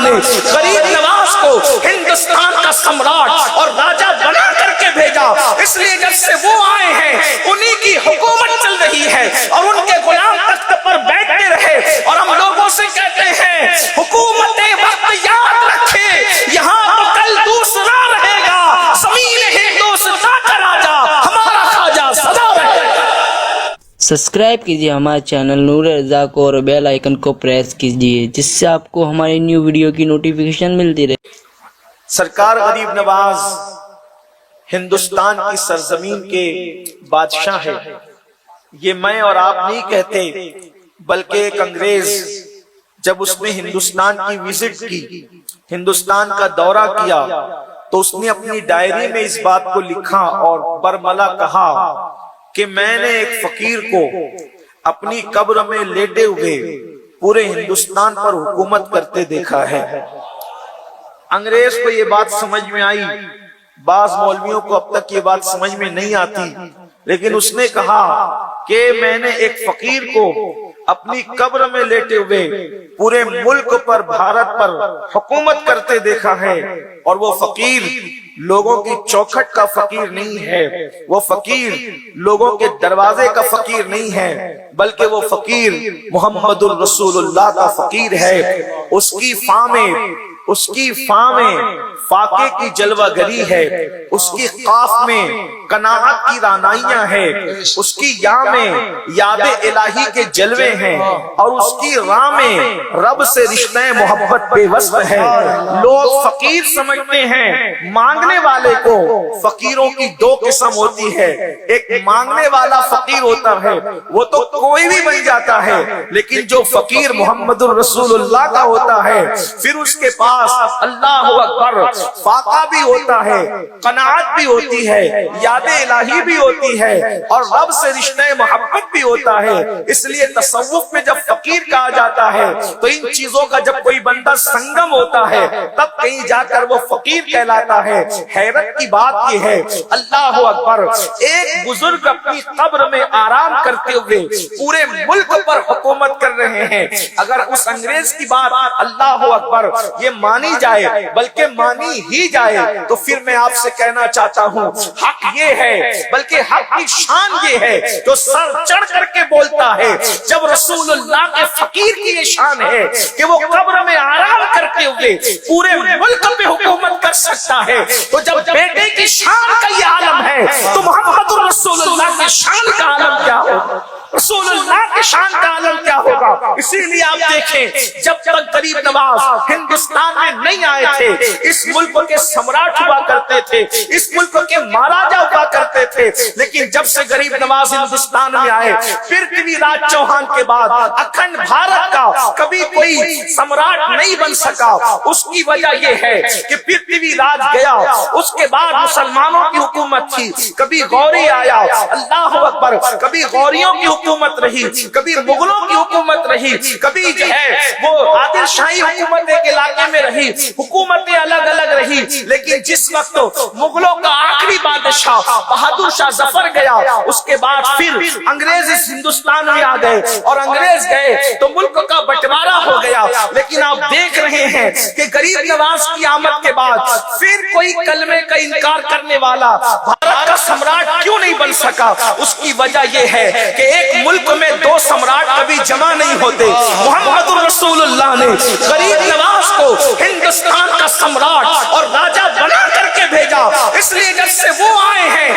نے غریب نواز کو ہندوستان کا سمراٹ اور راجا بنا کر کے بھیجا، اس لیے جب سے وہ آئے ہیں انہی کی حکومت چل رہی ہے اور ان کے غلام تخت پر بیٹھتے رہے۔ اور ہم لوگوں سے کہتے ہیں حکومت وقت یاد رکھے، یہاں تو کل دوسرا رہے گا، زمین ہندوستان کا راجا ہمارا خواجہ سدا رہے گا۔ سبسکرائب کیجیے ہمارے چینل نور رضا کو اور بیل آئیکن کو پریس کیجیے جس سے آپ کو ہماری نیو ویڈیو کی نوٹیفیکیشن ملتی رہے۔ سرکار غریب نواز ہندوستان کی سرزمین کے بادشاہ ہے، یہ میں اور آپ نہیں کہتے، بلکہ ایک انگریز جب اس نے ہندوستان کی وزٹ کی، ہندوستان کا دورہ کیا، تو اس نے اپنی ڈائری میں اس بات کو لکھا اور برملا کہا کہ میں نے ایک فقیر کو اپنی قبر میں لیٹے ہوئے پورے ہندوستان پر حکومت کرتے دیکھا ہے۔ انگریز کو یہ بات سمجھ میں آئی، بعض مولویوں کو اب تک یہ بات سمجھ میں نہیں آتی، لیکن اس نے کہا کہ میں نے ایک فقیر کو اپنی قبر میں لیٹے ہوئے پورے ملک پر، بھارت پر حکومت کرتے دیکھا ہے، اور وہ فقیر لوگوں کی چوکھٹ کا فقیر نہیں ہے، وہ فقیر لوگوں کے دروازے کا فقیر نہیں ہے، بلکہ وہ فقیر محمد الرسول اللہ کا فقیر ہے۔ اس کی فاں میں فاقے کی جلوہ گری ہے، اس کی قاف میں قناعت کی رانائیاں ہیں، اس کی یا میں یاد الہی کے جلوے ہیں، اور اس کی راہ میں رب سے رشتہ محبت بے وصف ہے۔ لوگ فقیر سمجھتے ہیں مانگنے والے کو، فقیروں کی دو قسم ہوتی ہے، ایک مانگنے والا فقیر ہوتا ہے، وہ تو کوئی بھی بن جاتا ہے، لیکن جو فقیر محمد الرسول اللہ کا ہوتا ہے پھر اس کے پاس اللہ اکبر فاقہ بھی ہوتا ہے، قناعت بھی ہوتی ہے، یاد الہی بھی ہوتی ہے، اور رب سے رشتہ محبت بھی ہوتا ہے۔ اس لیے تصوف میں جب فقیر کہا جاتا ہے تو ان چیزوں کا جب کوئی بندہ سنگم ہوتا ہے تب کہیں جا کر وہ فقیر کہلاتا ہے۔ حیرت کی بات یہ ہے، اللہ اکبر، ایک بزرگ اپنی قبر میں آرام کرتے ہوئے پورے ملک پر حکومت کر رہے ہیں۔ اگر اس انگریز کی بات اللہ اکبر یہ مانی جائے، بلکہ مانی ہی جائے، تو پھر میں آپ سے کہنا چاہتا ہوں حق یہ ہے، بلکہ حق کی شان یہ ہے جو سر چڑھ کر کے بولتا ہے۔ جب رسول اللہ کے فقیر کی یہ شان ہے کہ وہ قبر میں آرام کرتے ہوئے پورے ملک پہ حکومت کر سکتا ہے، تو جب بیٹے کی شان کا یہ عالم ہے تو محمد رسول اللہ کی شان کا عالم کیا ہوگا، رسول اللہ کی شان کا عالم کیا ہوگا۔ اسی لیے آپ دیکھیں جب تک غریب نواز ہندوستان میں نہیں آئے تھے، اس ملک کے سمراٹ ہوا کرتے تھے، اس ملک کے مہاراجا ہوا کرتے تھے، لیکن جب سے غریب نواز ہندوستان میں آئے پرتھوی راج چوہان کے بعد اکھنڈ بھارت کا کبھی کوئی سمراٹ نہیں بن سکا۔ اس کی وجہ یہ ہے کہ پرتھوی راج گیا، اس کے بعد مسلمانوں کی حکومت تھی، کبھی غوری آیا، اللہ اکبر، کبھی غوریوں کی حکومت رہی، کبھی مغلوں کی حکومت رہی، کبھی جو ہے وہ عادل شاہی حکومت ایک علاقے میں رہی، حکومتیں الگ الگ رہی، لیکن جس وقت مغلوں کا آخری بادشاہ بہادر شاہ ظفر گیا، اس کے بعد پھر انگریز اس ہندوستان میں آ گئے، اور انگریز گئے تو ملک کا بٹوارا ہو گیا۔ لیکن آپ دیکھ رہے ہیں کہ غریب نواز کی آمد کے بعد پھر کوئی کلمے کا انکار کرنے والا بھارت کا سمراٹ کیوں نہیں بن سکا۔ اس کی وجہ یہ ہے کہ ایک ملک میں دو سمراٹ کبھی جمع نہیں ہوتے۔ محمد رسول اللہ نے غریب نواز کو ہندوستان کا سمراٹ اور راجا بنا کر کے بھیجا، اس لیے جب سے وہ آئے ہیں